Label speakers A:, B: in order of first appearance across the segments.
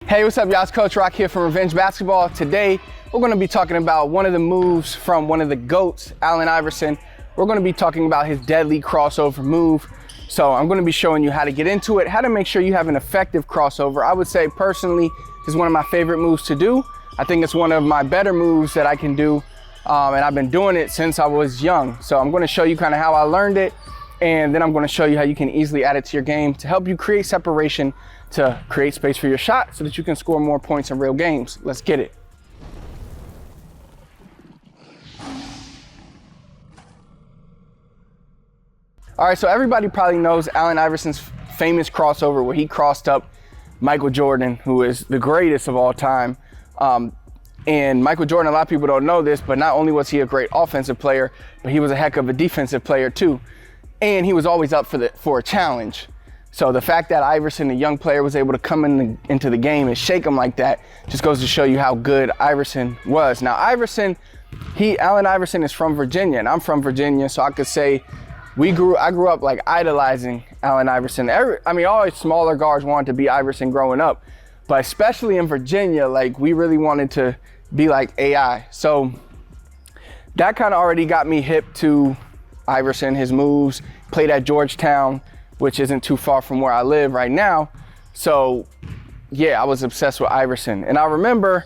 A: Hey, what's up, y'all? It's Coach Rock here from Revenge Basketball. Today, we're going to be talking about one of the moves from one of the GOATs, Allen Iverson. We're going to be talking about his deadly crossover move. So I'm going to be showing you how to get into it, how to make sure you have an effective crossover. I would say personally, this is one of my favorite moves to do. I think it's one of my better moves that I can do. And I've been doing it since I was young. So I'm going to show you kind of how I learned it. And then I'm going to show you how you can easily add it to your game to help you create separation, to create space for your shot so that you can score more points in real games. Let's get it. All right, so everybody probably knows Allen Iverson's famous crossover where he crossed up Michael Jordan, who is the greatest of all time. And Michael Jordan, a lot of people don't know this, but not only was he a great offensive player, but he was a heck of a defensive player too. And he was always up for a challenge. So the fact that Iverson, a young player, was able to come into the game and shake him like that just goes to show you how good Iverson was. Now Allen Iverson is from Virginia, and I'm from Virginia, so I could say I grew up like idolizing Allen Iverson. All smaller guards wanted to be Iverson growing up, but especially in Virginia, like we really wanted to be like AI. So that kind of already got me hip to Iverson, his moves. Played at Georgetown, which isn't too far from where I live right now. So yeah, I was obsessed with Iverson. And I remember,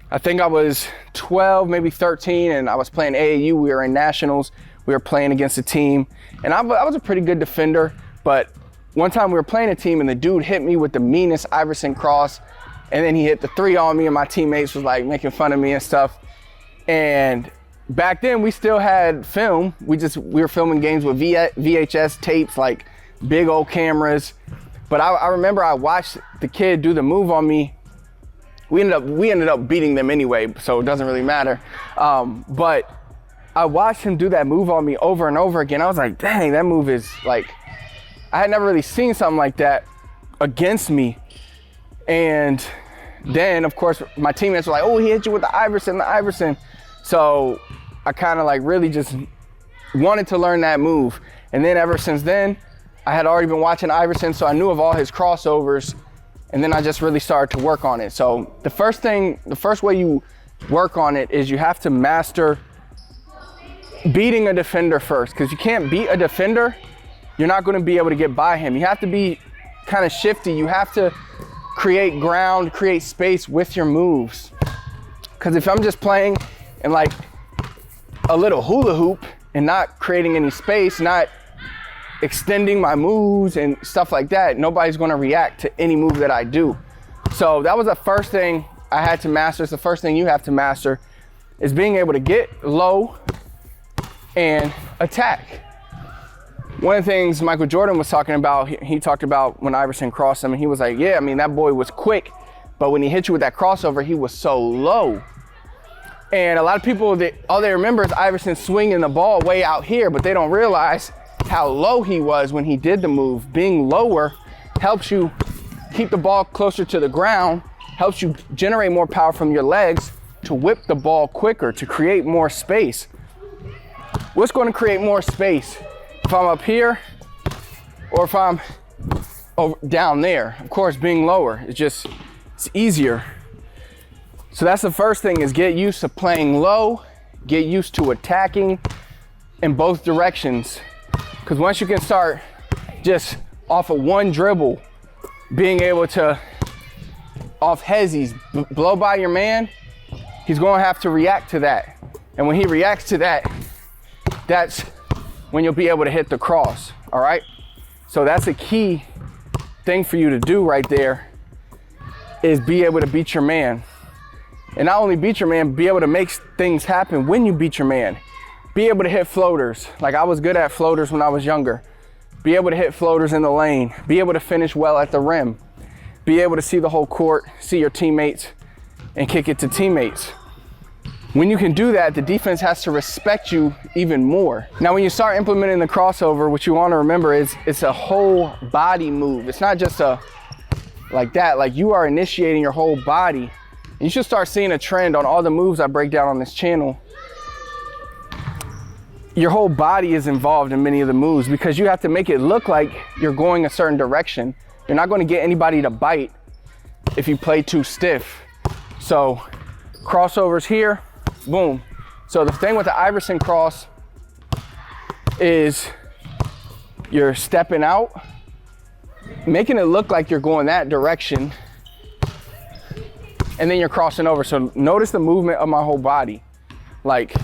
A: I think I was 12, maybe 13, and I was playing AAU. We were in nationals. We were playing against a team, and I was a pretty good defender, but one time we were playing a team and the dude hit me with the meanest Iverson cross, and then he hit the three on me, and my teammates was like making fun of me and stuff. And back then we still had film. We were filming games with VHS tapes, like big old cameras. But I remember I watched the kid do the move on me. We ended up beating them anyway, so it doesn't really matter. But I watched him do that move on me over and over again. I was like, dang, that move is like, I had never really seen something like that against me. And then of course my teammates were like, oh, he hit you with the Iverson. So I kind of like really just wanted to learn that move. And then ever since then, I had already been watching Iverson, so I knew of all his crossovers. And then I just really started to work on it. So the first way you work on it is you have to master beating a defender first, because you can't beat a defender, you're not going to be able to get by him. You have to be kind of shifty. You have to create ground, create space with your moves. Because if I'm just playing in like a little hula hoop and not creating any space, not extending my moves and stuff like that, nobody's going to react to any move that I do. So that was the first thing I had to master. It's the first thing you have to master, is being able to get low and attack. One of the things Michael Jordan was talking about, he talked about when Iverson crossed him, and he was like, yeah, that boy was quick, but when he hit you with that crossover, he was so low. And a lot of people, all they remember is Iverson swinging the ball way out here, but they don't realize how low he was when he did the move. Being lower helps you keep the ball closer to the ground, helps you generate more power from your legs to whip the ball quicker, to create more space. What's going to create more space? If I'm up here or if I'm down there? Of course, being lower, it's easier. So that's the first thing, is get used to playing low, get used to attacking in both directions. Because once you can start just off of one dribble, being able to, off hezzies, blow by your man, he's going to have to react to that. And when he reacts to that, that's when you'll be able to hit the cross, all right? So that's a key thing for you to do right there, is be able to beat your man. And not only beat your man, be able to make things happen when you beat your man. Be able to hit floaters. Like I was good at floaters when I was younger. Be able to hit floaters in the lane. Be able to finish well at the rim. Be able to see the whole court, see your teammates, and kick it to teammates. When you can do that, the defense has to respect you even more. Now, when you start implementing the crossover, what you want to remember is it's a whole body move. It's not just like that. Like, you are initiating your whole body. And you should start seeing a trend on all the moves I break down on this channel. Your whole body is involved in many of the moves because you have to make it look like you're going a certain direction. You're not going to get anybody to bite if you play too stiff. So crossovers here, boom. So the thing with the Iverson cross is you're stepping out, making it look like you're going that direction, and then you're crossing over. So notice the movement of my whole body. Like,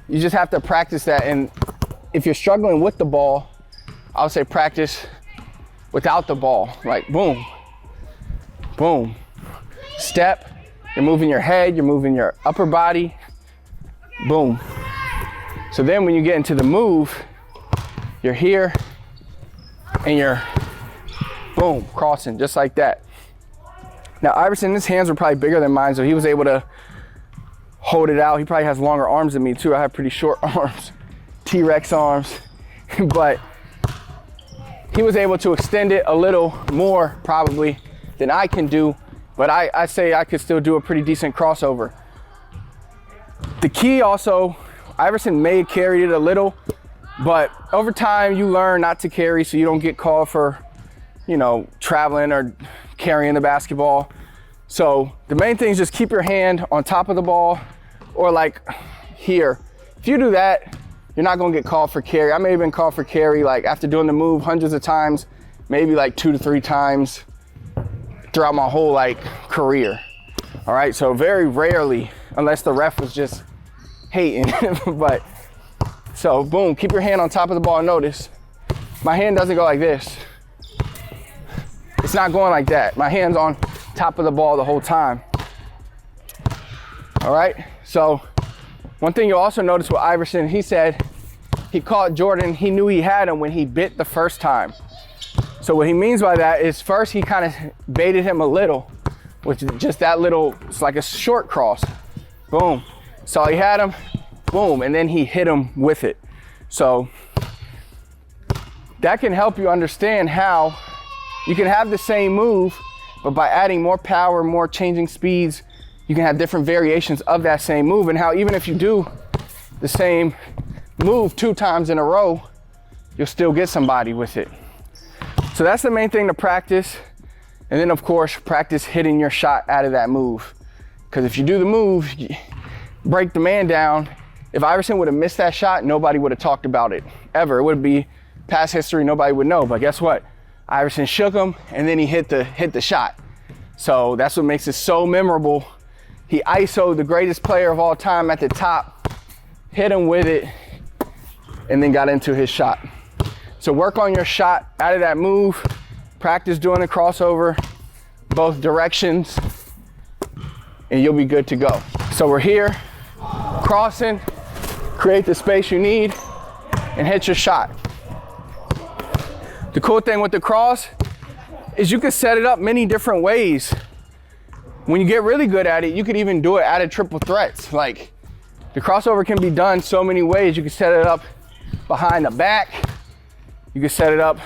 A: you just have to practice that. And if you're struggling with the ball, I would say practice without the ball. Like, boom, boom, step. You're moving your head, you're moving your upper body, boom. So then when you get into the move, you're here and you're, boom, crossing just like that. Now Iverson, his hands were probably bigger than mine, so he was able to hold it out. He probably has longer arms than me too. I have pretty short arms, T-Rex arms, but he was able to extend it a little more probably than I can do, but I say I could still do a pretty decent crossover. The key also, Iverson may have carried it a little, but over time you learn not to carry so you don't get called for, you know, traveling or carrying the basketball. So the main thing is just keep your hand on top of the ball or like here. If you do that, you're not gonna get called for carry. I may have been called for carry like after doing the move hundreds of times, maybe like 2 to 3 times throughout my whole like career. All right, so very rarely, unless the ref was just hating. But so boom, keep your hand on top of the ball. Notice my hand doesn't go like this. It's not going like that. My hand's on top of the ball the whole time. All right, so one thing you'll also notice with Iverson, he said he caught Jordan, he knew he had him when he bit the first time. So what he means by that is first he kind of baited him a little, which is just that little, it's like a short cross. Boom, so he had him, boom, and then he hit him with it. So that can help you understand how you can have the same move, but by adding more power, more changing speeds, you can have different variations of that same move, and how even if you do the same move 2 times in a row, you'll still get somebody with it. So that's the main thing to practice. And then of course, practice hitting your shot out of that move. Because if you do the move, you break the man down. If Iverson would have missed that shot, nobody would have talked about it ever. It would be past history, nobody would know. But guess what? Iverson shook him and then he hit the shot. So that's what makes it so memorable. He ISO'd the greatest player of all time at the top, hit him with it, and then got into his shot. So work on your shot out of that move, practice doing the crossover, both directions, and you'll be good to go. So we're here, crossing, create the space you need, and hit your shot. The cool thing with the cross is you can set it up many different ways. When you get really good at it, you could even do it out of triple threats. Like, the crossover can be done so many ways. You can set it up behind the back. You can set it up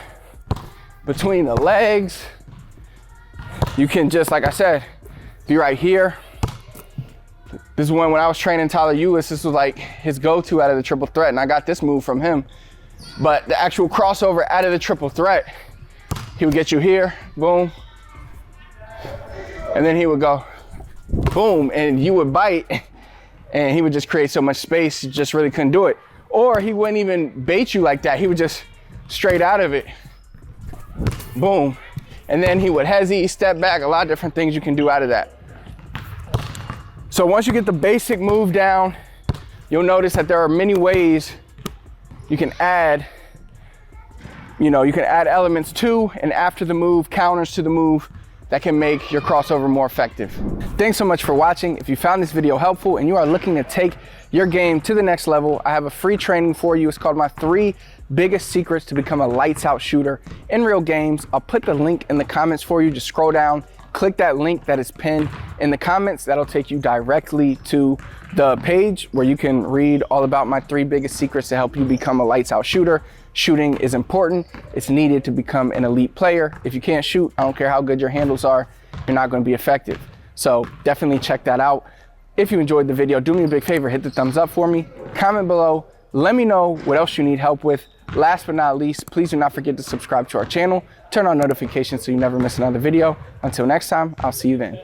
A: between the legs. You can just, like I said, be right here. This is when I was training Tyler Eulis, this was like his go-to out of the triple threat, and I got this move from him. But the actual crossover out of the triple threat, he would get you here, boom, and then he would go, boom, and you would bite, and he would just create so much space, you just really couldn't do it. Or he wouldn't even bait you like that. He would just straight out of it, boom. And then he would hesitate, step back, a lot of different things you can do out of that. So once you get the basic move down, you'll notice that there are many ways you can add, you can add elements to and after the move, counters to the move that can make your crossover more effective. Thanks so much for watching. If you found this video helpful and you are looking to take your game to the next level, I have a free training for you. It's called my 3 biggest secrets to become a lights out shooter in real games. I'll put the link in the comments for you. Just scroll down, click that link that is pinned in the comments. That'll take you directly to the page where you can read all about my 3 biggest secrets to help you become a lights out shooter. Shooting is important. It's needed to become an elite player. If you can't shoot, I don't care how good your handles are, you're not going to be effective. So definitely check that out. If you enjoyed the video, do me a big favor, hit the thumbs up for me, comment below, let me know what else you need help with. Last but not least, please do not forget to subscribe to our channel, turn on notifications so you never miss another video. Until next time, I'll see you then.